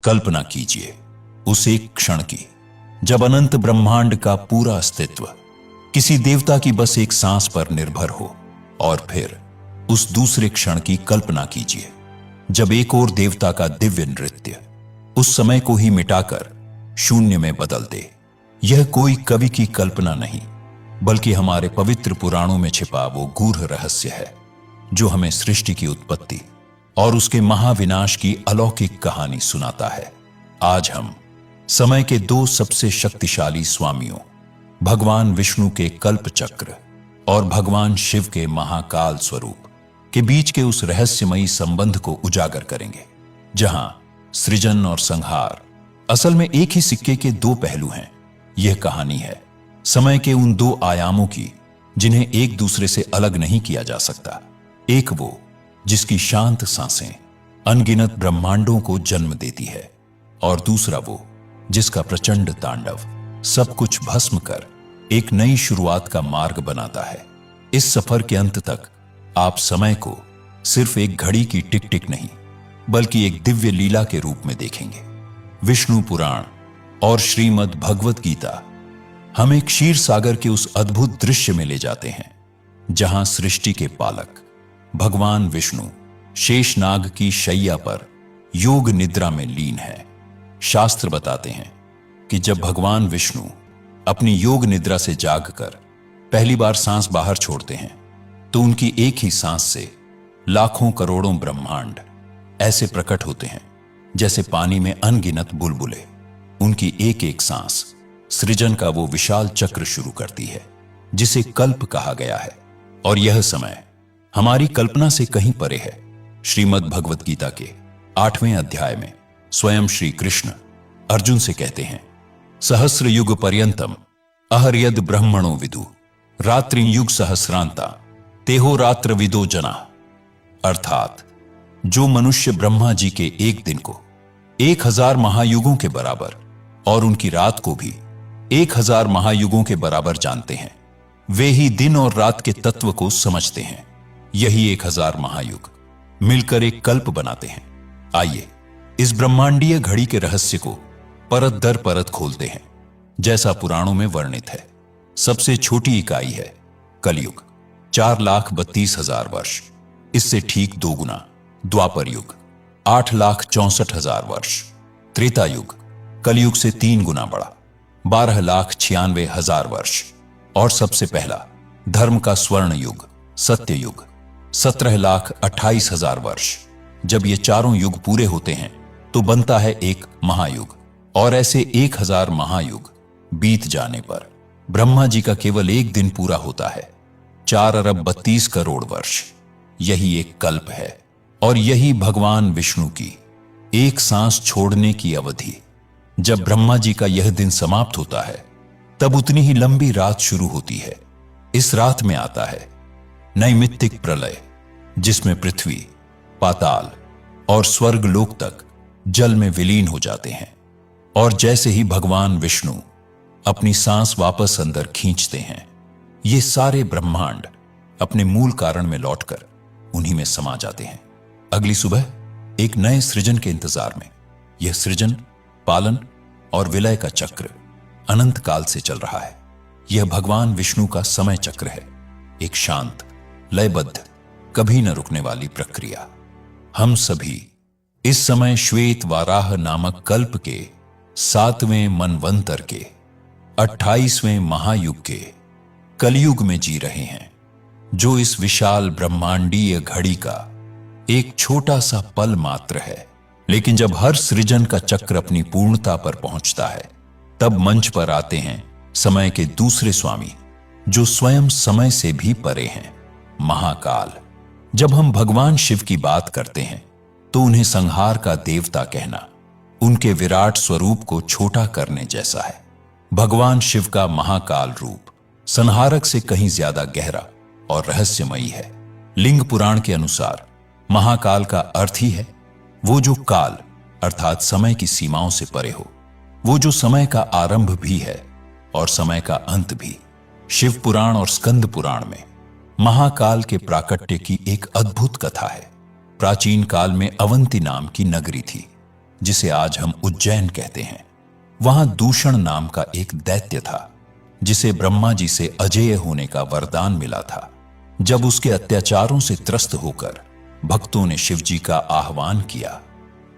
कल्पना कीजिए उस एक क्षण की जब अनंत ब्रह्मांड का पूरा अस्तित्व किसी देवता की बस एक सांस पर निर्भर हो, और फिर उस दूसरे क्षण की कल्पना कीजिए जब एक और देवता का दिव्य नृत्य उस समय को ही मिटाकर शून्य में बदल दे। यह कोई कवि की कल्पना नहीं, बल्कि हमारे पवित्र पुराणों में छिपा वो गूढ़ रहस्य है जो हमें सृष्टि की उत्पत्ति और उसके महाविनाश की अलौकिक कहानी सुनाता है। आज हम समय के दो सबसे शक्तिशाली स्वामियों, भगवान विष्णु के कल्प चक्र और भगवान शिव के महाकाल स्वरूप के बीच के उस रहस्यमयी संबंध को उजागर करेंगे, जहां सृजन और संहार असल में एक ही सिक्के के दो पहलू हैं। यह कहानी है समय के उन दो आयामों की जिन्हें एक दूसरे से अलग नहीं किया जा सकता। एक वो जिसकी शांत सांसें अनगिनत ब्रह्मांडों को जन्म देती है, और दूसरा वो जिसका प्रचंड तांडव सब कुछ भस्म कर एक नई शुरुआत का मार्ग बनाता है। इस सफर के अंत तक आप समय को सिर्फ एक घड़ी की टिक टिक नहीं, बल्कि एक दिव्य लीला के रूप में देखेंगे। विष्णु पुराण और श्रीमद् भगवत गीता हमें क्षीर सागर के उस अद्भुत दृश्य में ले जाते हैं जहां सृष्टि के पालक भगवान विष्णु शेषनाग की शैया पर योग निद्रा में लीन है। शास्त्र बताते हैं कि जब भगवान विष्णु अपनी योग निद्रा से जागकर पहली बार सांस बाहर छोड़ते हैं, तो उनकी एक ही सांस से लाखों करोड़ों ब्रह्मांड ऐसे प्रकट होते हैं जैसे पानी में अनगिनत बुलबुले। उनकी एक एक सांस सृजन का वो विशाल चक्र शुरू करती है जिसे कल्प कहा गया है, और यह समय हमारी कल्पना से कहीं परे है। श्रीमद् भगवत गीता के 8वें अध्याय में स्वयं श्री कृष्ण अर्जुन से कहते हैं, सहस्र युग पर्यंतम अहर्यद ब्रह्मणो विदु रात्रि युग सहस्रांता तेहो रात्र विदो जना। अर्थात जो मनुष्य ब्रह्मा जी के एक दिन को 1000 महायुगों के बराबर और उनकी रात को भी 1000 महायुगों के बराबर जानते हैं, वे ही दिन और रात के तत्व को समझते हैं। यही 1000 महायुग मिलकर एक कल्प बनाते हैं। आइए इस ब्रह्मांडीय घड़ी के रहस्य को परत दर परत खोलते हैं। जैसा पुराणों में वर्णित है, सबसे छोटी इकाई है कलयुग, 4,32,000 वर्ष। इससे ठीक 2 गुना द्वापर युग, 8,64,000 वर्ष। त्रेता युग कलयुग से 3 गुना बड़ा, 12,96,000 वर्ष। और सबसे पहला धर्म का स्वर्ण युग सत्य युग, 17,28,000 वर्ष। जब ये चारों युग पूरे होते हैं तो बनता है एक महायुग, और ऐसे 1000 महायुग बीत जाने पर ब्रह्मा जी का केवल एक दिन पूरा होता है, 4 अरब 32 करोड़ वर्ष। यही एक कल्प है, और यही भगवान विष्णु की एक सांस छोड़ने की अवधि। जब ब्रह्मा जी का यह दिन समाप्त होता है, तब उतनी ही लंबी रात शुरू होती है। इस रात में आता है नैमित्तिक प्रलय, जिसमें पृथ्वी, पाताल और स्वर्ग लोक तक जल में विलीन हो जाते हैं। और जैसे ही भगवान विष्णु अपनी सांस वापस अंदर खींचते हैं, ये सारे ब्रह्मांड अपने मूल कारण में लौटकर उन्हीं में समा जाते हैं। अगली सुबह एक नए सृजन के इंतजार में। यह सृजन, पालन और विलय का चक्र अनंत काल से चल रहा है। यह भगवान विष्णु का समय चक्र है, एक शांत, लयबद्ध, कभी न रुकने वाली प्रक्रिया। हम सभी इस समय श्वेत वाराह नामक कल्प के 7वें मनवंतर के 28वें महायुग के कलयुग में जी रहे हैं, जो इस विशाल ब्रह्मांडीय घड़ी का एक छोटा सा पल मात्र है। लेकिन जब हर सृजन का चक्र अपनी पूर्णता पर पहुंचता है, तब मंच पर आते हैं समय के दूसरे स्वामी, जो स्वयं समय से भी परे हैं, महाकाल। जब हम भगवान शिव की बात करते हैं, तो उन्हें संहार का देवता कहना उनके विराट स्वरूप को छोटा करने जैसा है। भगवान शिव का महाकाल रूप संहारक से कहीं ज्यादा गहरा और रहस्यमयी है। लिंग पुराण के अनुसार महाकाल का अर्थ ही है वो जो काल अर्थात समय की सीमाओं से परे हो, वो जो समय का आरंभ भी है और समय का अंत भी। शिव पुराण और स्कंद पुराण में महाकाल के प्राकट्य की एक अद्भुत कथा है। प्राचीन काल में अवंती नाम की नगरी थी। जिसे आज हम उज्जैन कहते हैं, वहां दूषण नाम का एक दैत्य था जिसे ब्रह्मा जी से अजेय होने का वरदान मिला था। जब उसके अत्याचारों से त्रस्त होकर भक्तों ने शिव जी का आह्वान किया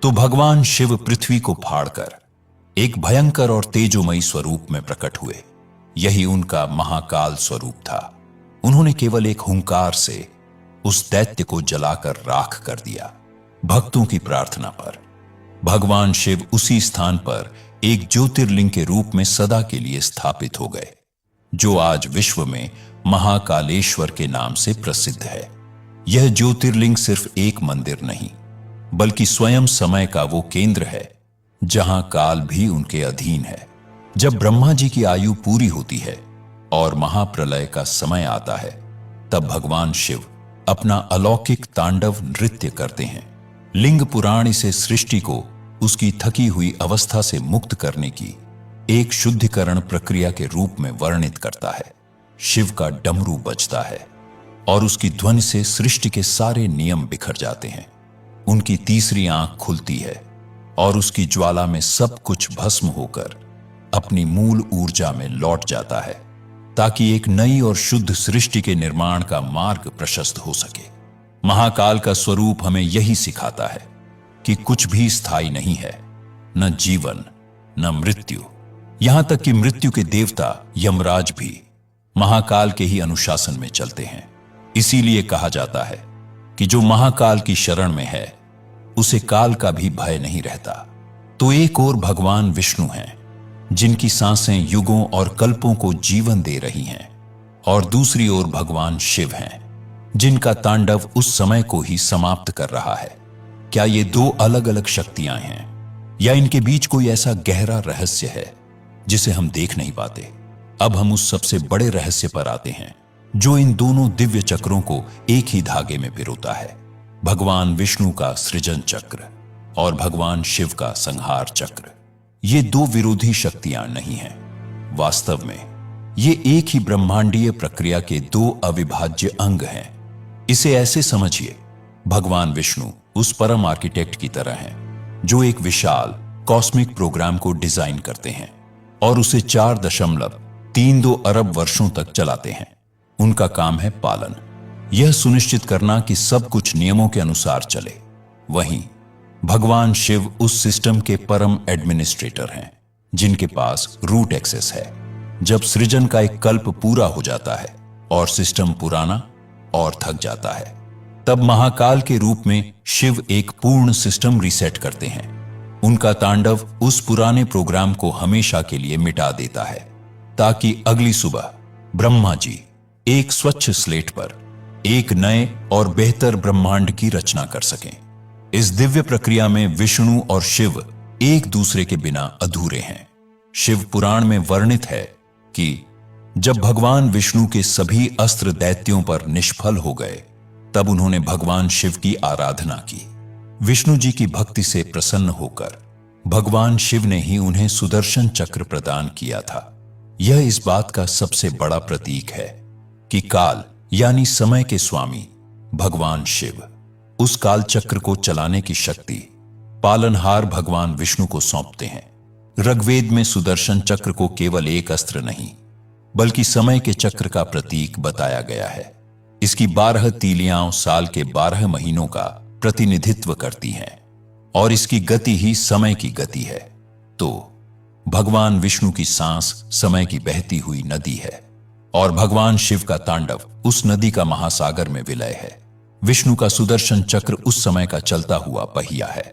तो भगवान शिव पृथ्वी को फाड़कर एक भयंकर और तेजोमयी स्वरूप में प्रकट हुए। यही उनका महाकाल स्वरूप था। उन्होंने केवल एक हुंकार से उस दैत्य को जलाकर राख कर दिया। भक्तों की प्रार्थना पर भगवान शिव उसी स्थान पर एक ज्योतिर्लिंग के रूप में सदा के लिए स्थापित हो गए, जो आज विश्व में महाकालेश्वर के नाम से प्रसिद्ध है। यह ज्योतिर्लिंग सिर्फ एक मंदिर नहीं, बल्कि स्वयं समय का वो केंद्र है जहां काल भी उनके अधीन है। जब ब्रह्मा जी की आयु पूरी होती है और महाप्रलय का समय आता है, तब भगवान शिव अपना अलौकिक तांडव नृत्य करते हैं। लिंग पुराण इसे सृष्टि को उसकी थकी हुई अवस्था से मुक्त करने की एक शुद्धिकरण प्रक्रिया के रूप में वर्णित करता है। शिव का डमरू बजता है और उसकी ध्वनि से सृष्टि के सारे नियम बिखर जाते हैं। उनकी तीसरी आंख खुलती है और उसकी ज्वाला में सब कुछ भस्म होकर अपनी मूल ऊर्जा में लौट जाता है, ताकि एक नई और शुद्ध सृष्टि के निर्माण का मार्ग प्रशस्त हो सके। महाकाल का स्वरूप हमें यही सिखाता है कि कुछ भी स्थायी नहीं है, न जीवन न मृत्यु। यहां तक कि मृत्यु के देवता यमराज भी महाकाल के ही अनुशासन में चलते हैं। इसीलिए कहा जाता है कि जो महाकाल की शरण में है उसे काल का भी भय नहीं रहता। तो एक ओर भगवान विष्णु हैं, जिनकी सांसें युगों और कल्पों को जीवन दे रही हैं, और दूसरी ओर भगवान शिव हैं, जिनका तांडव उस समय को ही समाप्त कर रहा है। क्या ये दो अलग अलग शक्तियां हैं, या इनके बीच कोई ऐसा गहरा रहस्य है जिसे हम देख नहीं पाते? अब हम उस सबसे बड़े रहस्य पर आते हैं जो इन दोनों दिव्य चक्रों को एक ही धागे में पिरोता है। भगवान विष्णु का सृजन चक्र और भगवान शिव का संहार चक्र। ये दो विरोधी शक्तियां नहीं हैं। वास्तव में ये एक ही ब्रह्मांडीय प्रक्रिया के दो अविभाज्य अंग हैं। इसे ऐसे समझिए, भगवान विष्णु उस परम आर्किटेक्ट की तरह हैं जो एक विशाल कॉस्मिक प्रोग्राम को डिजाइन करते हैं और उसे 4.32 अरब वर्षों तक चलाते हैं। उनका काम है पालन, यह सुनिश्चित करना कि सब कुछ नियमों के अनुसार चले। वहीं भगवान शिव उस सिस्टम के परम एडमिनिस्ट्रेटर हैं, जिनके पास रूट एक्सेस है। जब सृजन का एक कल्प पूरा हो जाता है और सिस्टम पुराना और थक जाता है, तब महाकाल के रूप में शिव एक पूर्ण सिस्टम रीसेट करते हैं। उनका तांडव उस पुराने प्रोग्राम को हमेशा के लिए मिटा देता है, ताकि अगली सुबह ब्रह्मा जी एक स्वच्छ स्लेट पर एक नए और बेहतर ब्रह्मांड की रचना कर सकें। इस दिव्य प्रक्रिया में विष्णु और शिव एक दूसरे के बिना अधूरे हैं। शिव पुराण में वर्णित है कि जब भगवान विष्णु के सभी अस्त्र दैत्यों पर निष्फल हो गए, तब उन्होंने भगवान शिव की आराधना की। विष्णु जी की भक्ति से प्रसन्न होकर भगवान शिव ने ही उन्हें सुदर्शन चक्र प्रदान किया था। यह इस बात का सबसे बड़ा प्रतीक है कि काल यानी समय के स्वामी भगवान शिव उस काल चक्र को चलाने की शक्ति पालनहार भगवान विष्णु को सौंपते हैं। ऋग्वेद में सुदर्शन चक्र को केवल एक अस्त्र नहीं, बल्कि समय के चक्र का प्रतीक बताया गया है। इसकी 12 तीलियां साल के 12 महीनों का प्रतिनिधित्व करती हैं और इसकी गति ही समय की गति है। तो भगवान विष्णु की सांस समय की बहती हुई नदी है और भगवान शिव का तांडव उस नदी का महासागर में विलय है। विष्णु का सुदर्शन चक्र उस समय का चलता हुआ पहिया है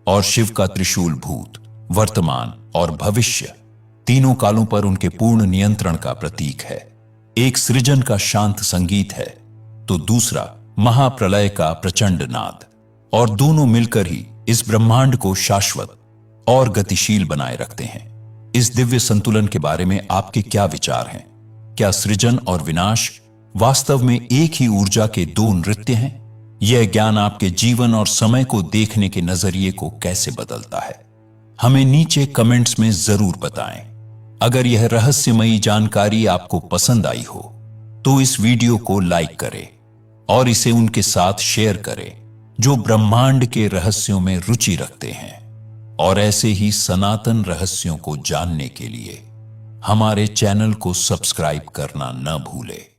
और शिव का त्रिशूल भूत, वर्तमान और भविष्य तीनों कालों पर उनके पूर्ण नियंत्रण का प्रतीक है। एक सृजन का शांत संगीत है तो दूसरा महाप्रलय का प्रचंड नाद, और दोनों मिलकर ही इस ब्रह्मांड को शाश्वत और गतिशील बनाए रखते हैं। इस दिव्य संतुलन के बारे में आपके क्या विचार हैं? क्या सृजन और विनाश वास्तव में एक ही ऊर्जा के दो नृत्य हैं? यह ज्ञान आपके जीवन और समय को देखने के नजरिए को कैसे बदलता है? हमें नीचे कमेंट्स में जरूर बताएं। अगर यह रहस्यमयी जानकारी आपको पसंद आई हो तो इस वीडियो को लाइक करें और इसे उनके साथ शेयर करें जो ब्रह्मांड के रहस्यों में रुचि रखते हैं। और ऐसे ही सनातन रहस्यों को जानने के लिए हमारे चैनल को सब्सक्राइब करना न भूलें।